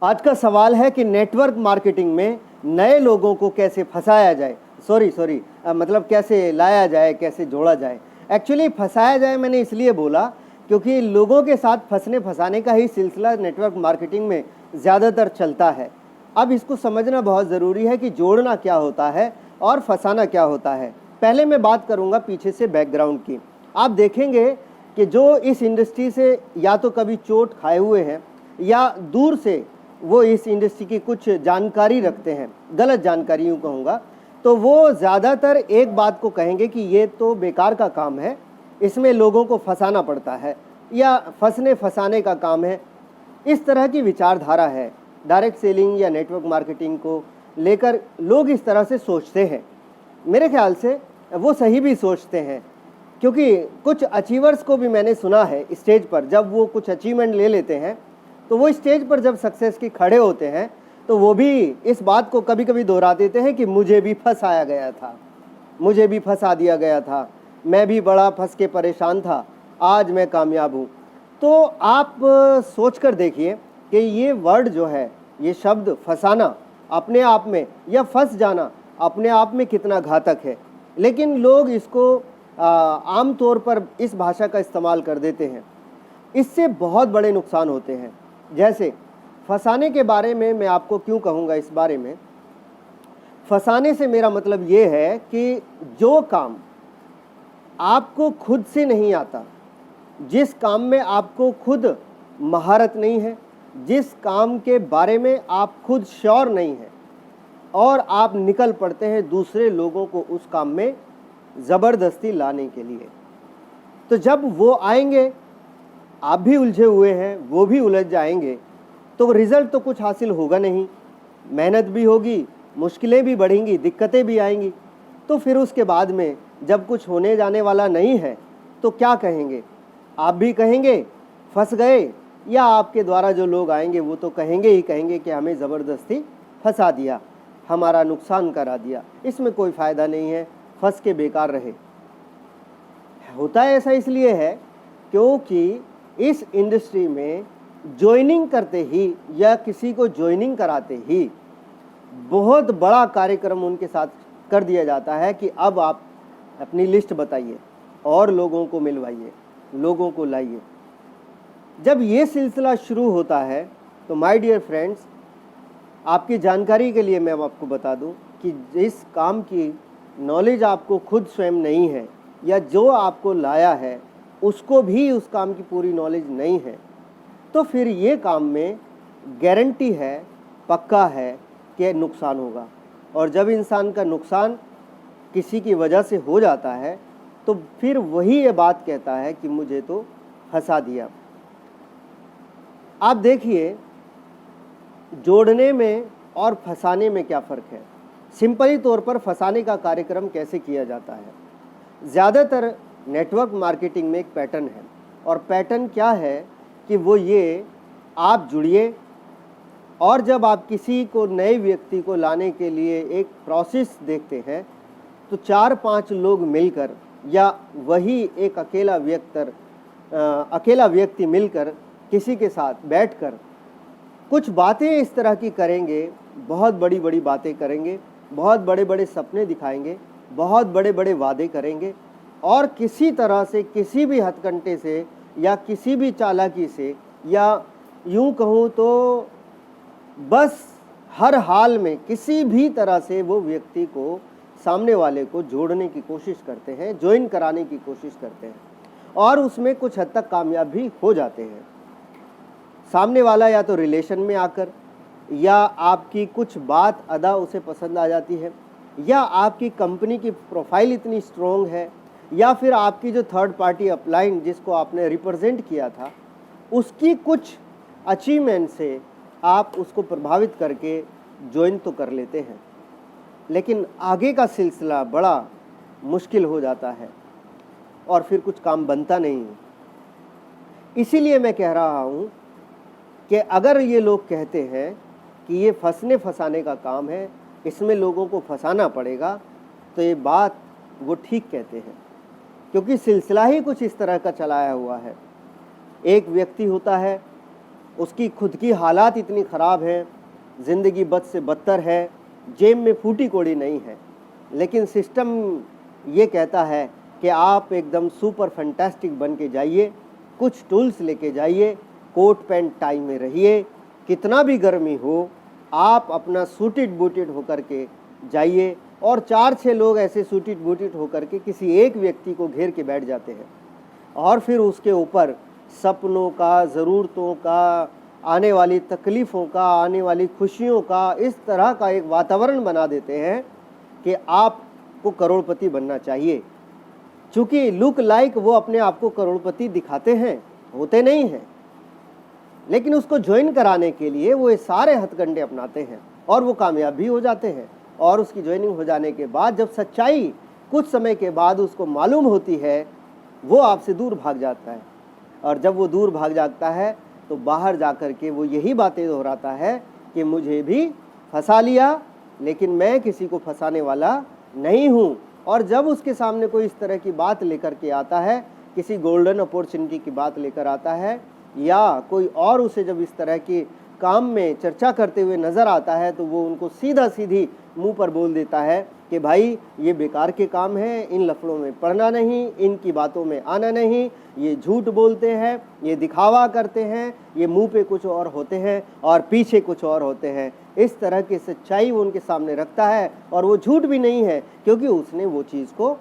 आज का सवाल है कि नेटवर्क मार्केटिंग में नए लोगों को कैसे फंसाया जाए, सॉरी मतलब कैसे लाया जाए, कैसे जोड़ा जाए। एक्चुअली फंसाया जाए मैंने इसलिए बोला क्योंकि लोगों के साथ फंसने फंसाने का ही सिलसिला नेटवर्क मार्केटिंग में ज़्यादातर चलता है। अब इसको समझना बहुत ज़रूरी है कि जोड़ना क्या होता है और फंसाना क्या होता है। पहले मैं बात करूँगा पीछे से बैकग्राउंड की। आप देखेंगे कि जो इस इंडस्ट्री से या तो कभी चोट खाए हुए हैं या दूर से वो इस इंडस्ट्री की कुछ जानकारी रखते हैं, गलत जानकारी यूँ कहूँगा, तो वो ज़्यादातर एक बात को कहेंगे कि ये तो बेकार का काम है, इसमें लोगों को फंसाना पड़ता है या फंसने फंसाने का काम है। इस तरह की विचारधारा है। डायरेक्ट सेलिंग या नेटवर्क मार्केटिंग को लेकर लोग इस तरह से सोचते हैं। मेरे ख्याल से वो सही भी सोचते हैं, क्योंकि कुछ अचीवर्स को भी मैंने सुना है स्टेज पर जब वो कुछ अचीवमेंट ले लेते हैं तो वो स्टेज पर जब सक्सेस की खड़े होते हैं तो वो भी इस बात को कभी कभी दोहरा देते हैं कि मुझे भी फंसाया गया था, मुझे भी फंसा दिया गया था, मैं भी बड़ा फंस के परेशान था, आज मैं कामयाब हूँ। तो आप सोच कर देखिए कि ये वर्ड जो है, ये शब्द फंसाना अपने आप में या फंस जाना अपने आप में कितना घातक है, लेकिन लोग इसको आम तौर पर इस भाषा का इस्तेमाल कर देते हैं। इससे बहुत बड़े नुकसान होते हैं। जैसे फंसाने के बारे में मैं आपको क्यों कहूँगा, इस बारे में फंसाने से मेरा मतलब ये है कि जो काम आपको खुद से नहीं आता, जिस काम में आपको खुद महारत नहीं है, जिस काम के बारे में आप खुद श्योर नहीं हैं और आप निकल पड़ते हैं दूसरे लोगों को उस काम में ज़बरदस्ती लाने के लिए, तो जब वो आएंगे, आप भी उलझे हुए हैं, वो भी उलझ जाएंगे, तो रिज़ल्ट तो कुछ हासिल होगा नहीं। मेहनत भी होगी, मुश्किलें भी बढ़ेंगी, दिक्कतें भी आएंगी। तो फिर उसके बाद में जब कुछ होने जाने वाला नहीं है तो क्या कहेंगे? आप भी कहेंगे फंस गए, या आपके द्वारा जो लोग आएंगे वो तो कहेंगे ही कहेंगे कि हमें ज़बरदस्ती फंसा दिया, हमारा नुकसान करा दिया, इसमें कोई फ़ायदा नहीं है, फंस के बेकार रहे। होता है ऐसा इसलिए है क्योंकि इस इंडस्ट्री में ज्वाइनिंग करते ही या किसी को ज्वाइनिंग कराते ही बहुत बड़ा कार्यक्रम उनके साथ कर दिया जाता है कि अब आप अपनी लिस्ट बताइए और लोगों को मिलवाइए, लोगों को लाइए। जब ये सिलसिला शुरू होता है तो माय डियर फ्रेंड्स, आपकी जानकारी के लिए मैं आपको बता दूं कि जिस काम की नॉलेज आपको खुद स्वयं नहीं है या जो आपको लाया है उसको भी उस काम की पूरी नॉलेज नहीं है, तो फिर ये काम में गारंटी है, पक्का है कि नुकसान होगा। और जब इंसान का नुकसान किसी की वजह से हो जाता है तो फिर वही ये बात कहता है कि मुझे तो फंसा दिया। आप देखिए, जोड़ने में और फंसाने में क्या फ़र्क है। सिंपली तौर पर फंसाने का कार्यक्रम कैसे किया जाता है, ज़्यादातर नेटवर्क मार्केटिंग में एक पैटर्न है, और पैटर्न क्या है कि वो ये, आप जुड़िए और जब आप किसी को नए व्यक्ति को लाने के लिए एक प्रोसेस देखते हैं तो 4-5 लोग मिलकर या वही एक अकेला व्यक्ति मिलकर किसी के साथ बैठकर कुछ बातें इस तरह की करेंगे, बहुत बड़ी बड़ी बातें करेंगे, बहुत बड़े बड़े सपने दिखाएंगे, बहुत बड़े बड़े वादे करेंगे, और किसी तरह से, किसी भी हथकंडे से या किसी भी चालाकी से, या यूं कहूं तो बस हर हाल में किसी भी तरह से वो व्यक्ति को, सामने वाले को जोड़ने की कोशिश करते हैं, ज्वाइन कराने की कोशिश करते हैं, और उसमें कुछ हद तक कामयाब भी हो जाते हैं। सामने वाला या तो रिलेशन में आकर, या आपकी कुछ बात अदा उसे पसंद आ जाती है, या आपकी कंपनी की प्रोफाइल इतनी स्ट्रॉन्ग है, या फिर आपकी जो थर्ड पार्टी अपलाइन जिसको आपने रिप्रेजेंट किया था उसकी कुछ अचीवमेंट से आप उसको प्रभावित करके ज्वाइन तो कर लेते हैं, लेकिन आगे का सिलसिला बड़ा मुश्किल हो जाता है और फिर कुछ काम बनता नहीं है। इसीलिए मैं कह रहा हूँ कि अगर ये लोग कहते हैं कि ये फंसने फंसाने का काम है, इसमें लोगों को फंसाना पड़ेगा, तो ये बात वो ठीक कहते हैं, क्योंकि सिलसिला ही कुछ इस तरह का चलाया हुआ है। एक व्यक्ति होता है, उसकी खुद की हालात इतनी ख़राब है, ज़िंदगी बद से बदतर है, जेब में फूटी कौड़ी नहीं है, लेकिन सिस्टम ये कहता है कि आप एकदम सुपर फैंटास्टिक बन के जाइए, कुछ टूल्स लेके जाइए, कोट पैंट टाई में रहिए, कितना भी गर्मी हो आप अपना सूटेड बूटेड होकर के जाइए। और 4-6 लोग ऐसे सूटेड बूटेड होकर के किसी एक व्यक्ति को घेर के बैठ जाते हैं और फिर उसके ऊपर सपनों का, ज़रूरतों का, आने वाली तकलीफ़ों का, आने वाली खुशियों का इस तरह का एक वातावरण बना देते हैं कि आपको करोड़पति बनना चाहिए। चूँकि लुक लाइक वो अपने आप को करोड़पति दिखाते हैं, होते नहीं हैं, लेकिन उसको ज्वाइन कराने के लिए वो ये सारे हथकंडे अपनाते हैं और वो कामयाब भी हो जाते हैं। और उसकी ज्वाइनिंग हो जाने के बाद जब सच्चाई कुछ समय के बाद उसको मालूम होती है, वो आपसे दूर भाग जाता है। और जब वो दूर भाग जाता है तो बाहर जाकर के वो यही बातें दोहराता है कि मुझे भी फंसा लिया, लेकिन मैं किसी को फंसाने वाला नहीं हूँ। और जब उसके सामने कोई इस तरह की बात लेकर के आता है, किसी गोल्डन अपॉर्चुनिटी की बात लेकर आता है, या कोई और उसे जब इस तरह की काम में चर्चा करते हुए नज़र आता है, तो वो उनको सीधा सीधी मुंह पर बोल देता है कि भाई ये बेकार के काम है, इन लफड़ों में पड़ना नहीं, इनकी बातों में आना नहीं, ये झूठ बोलते हैं, ये दिखावा करते हैं, ये मुंह पे कुछ और होते हैं और पीछे कुछ और होते हैं। इस तरह की सच्चाई वो उनके सामने रखता है और वो झूठ भी नहीं है, क्योंकि उसने वो चीज़ को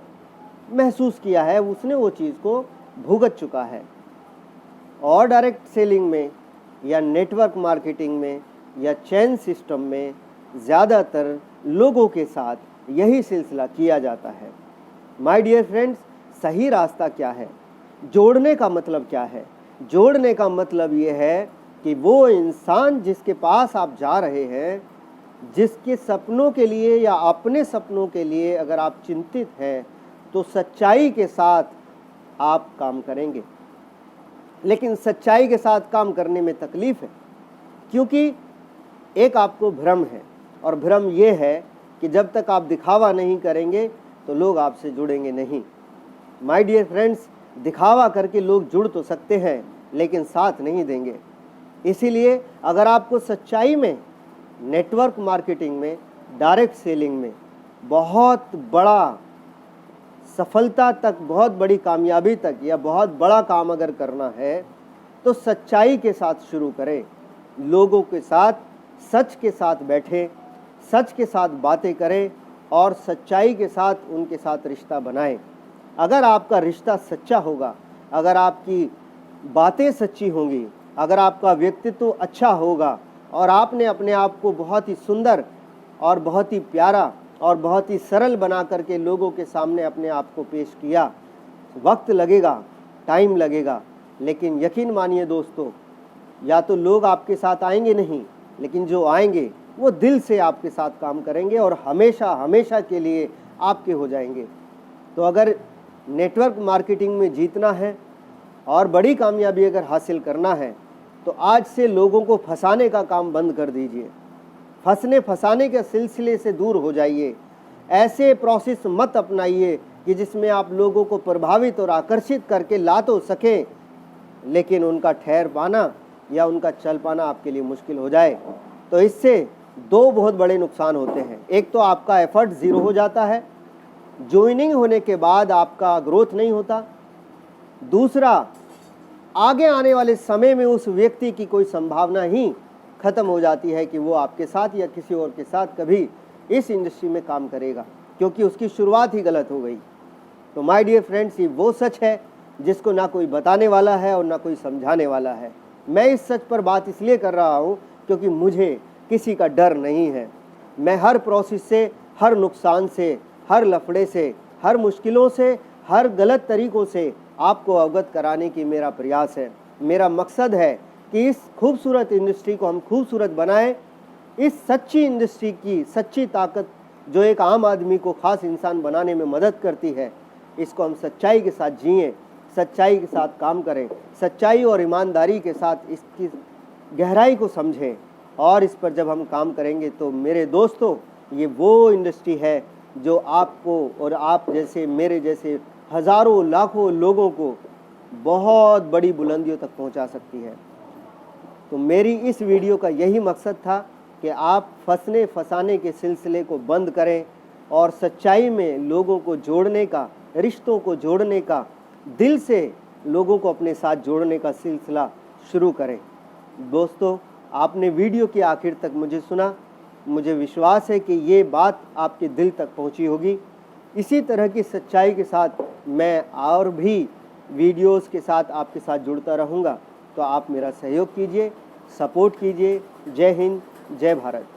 महसूस किया है, उसने वो चीज़ को भुगत चुका है। और डायरेक्ट सेलिंग में या नेटवर्क मार्केटिंग में या चेन सिस्टम में ज़्यादातर लोगों के साथ यही सिलसिला किया जाता है। माय डियर फ्रेंड्स, सही रास्ता क्या है? जोड़ने का मतलब क्या है? जोड़ने का मतलब ये है कि वो इंसान जिसके पास आप जा रहे हैं, जिसके सपनों के लिए या अपने सपनों के लिए अगर आप चिंतित हैं, तो सच्चाई के साथ आप काम करेंगे। लेकिन सच्चाई के साथ काम करने में तकलीफ़ है, क्योंकि एक आपको भ्रम है, और भ्रम ये है कि जब तक आप दिखावा नहीं करेंगे तो लोग आपसे जुड़ेंगे नहीं। माय डियर फ्रेंड्स, दिखावा करके लोग जुड़ तो सकते हैं, लेकिन साथ नहीं देंगे। इसीलिए अगर आपको सच्चाई में, नेटवर्क मार्केटिंग में, डायरेक्ट सेलिंग में बहुत बड़ा सफलता तक, बहुत बड़ी कामयाबी तक या बहुत बड़ा काम अगर करना है, तो सच्चाई के साथ शुरू करें। लोगों के साथ, सच के साथ बैठें, सच के साथ बातें करें और सच्चाई के साथ उनके साथ रिश्ता बनाएं। अगर आपका रिश्ता सच्चा होगा, अगर आपकी बातें सच्ची होंगी, अगर आपका व्यक्तित्व अच्छा होगा और आपने अपने आप को बहुत ही सुंदर और बहुत ही प्यारा और बहुत ही सरल बना करके लोगों के सामने अपने आप को पेश किया, वक्त लगेगा, टाइम लगेगा, लेकिन यकीन मानिए दोस्तों, या तो लोग आपके साथ आएंगे नहीं, लेकिन जो आएंगे वो दिल से आपके साथ काम करेंगे और हमेशा हमेशा के लिए आपके हो जाएंगे। तो अगर नेटवर्क मार्केटिंग में जीतना है और बड़ी कामयाबी अगर हासिल करना है, तो आज से लोगों को फंसाने का काम बंद कर दीजिए। फंसाने के सिलसिले से दूर हो जाइए। ऐसे प्रोसेस मत अपनाइए कि जिसमें आप लोगों को प्रभावित और आकर्षित करके ला तो सकें, लेकिन उनका ठहर पाना या उनका चल पाना आपके लिए मुश्किल हो जाए। तो इससे दो बहुत बड़े नुकसान होते हैं। एक तो आपका एफर्ट ज़ीरो हो जाता है, ज्वाइनिंग होने के बाद आपका ग्रोथ नहीं होता। दूसरा, आगे आने वाले समय में उस व्यक्ति की कोई संभावना ही ख़त्म हो जाती है कि वो आपके साथ या किसी और के साथ कभी इस इंडस्ट्री में काम करेगा, क्योंकि उसकी शुरुआत ही गलत हो गई। तो माय डियर फ्रेंड्स, ये वो सच है जिसको ना कोई बताने वाला है और ना कोई समझाने वाला है। मैं इस सच पर बात इसलिए कर रहा हूँ क्योंकि मुझे किसी का डर नहीं है। मैं हर प्रोसेस से, हर नुकसान से, हर लफड़े से, हर मुश्किलों से, हर गलत तरीक़ों से आपको अवगत कराने की मेरा प्रयास है। मेरा मकसद है कि इस खूबसूरत इंडस्ट्री को हम खूबसूरत बनाएं। इस सच्ची इंडस्ट्री की सच्ची ताकत जो एक आम आदमी को ख़ास इंसान बनाने में मदद करती है, इसको हम सच्चाई के साथ जिएं, सच्चाई के साथ काम करें, सच्चाई और ईमानदारी के साथ इसकी गहराई को समझें। और इस पर जब हम काम करेंगे तो मेरे दोस्तों, ये वो इंडस्ट्री है जो आपको और आप जैसे, मेरे जैसे हज़ारों लाखों लोगों को बहुत बड़ी बुलंदियों तक पहुंचा सकती है। तो मेरी इस वीडियो का यही मकसद था कि आप फंसने फंसाने के सिलसिले को बंद करें और सच्चाई में लोगों को जोड़ने का, रिश्तों को जोड़ने का, दिल से लोगों को अपने साथ जोड़ने का सिलसिला शुरू करें। दोस्तों, आपने वीडियो के आखिर तक मुझे सुना, मुझे विश्वास है कि ये बात आपके दिल तक पहुंची होगी। इसी तरह की सच्चाई के साथ मैं और भी वीडियोस के साथ आपके साथ जुड़ता रहूँगा। तो आप मेरा सहयोग कीजिए, सपोर्ट कीजिए। जय हिंद, जय भारत।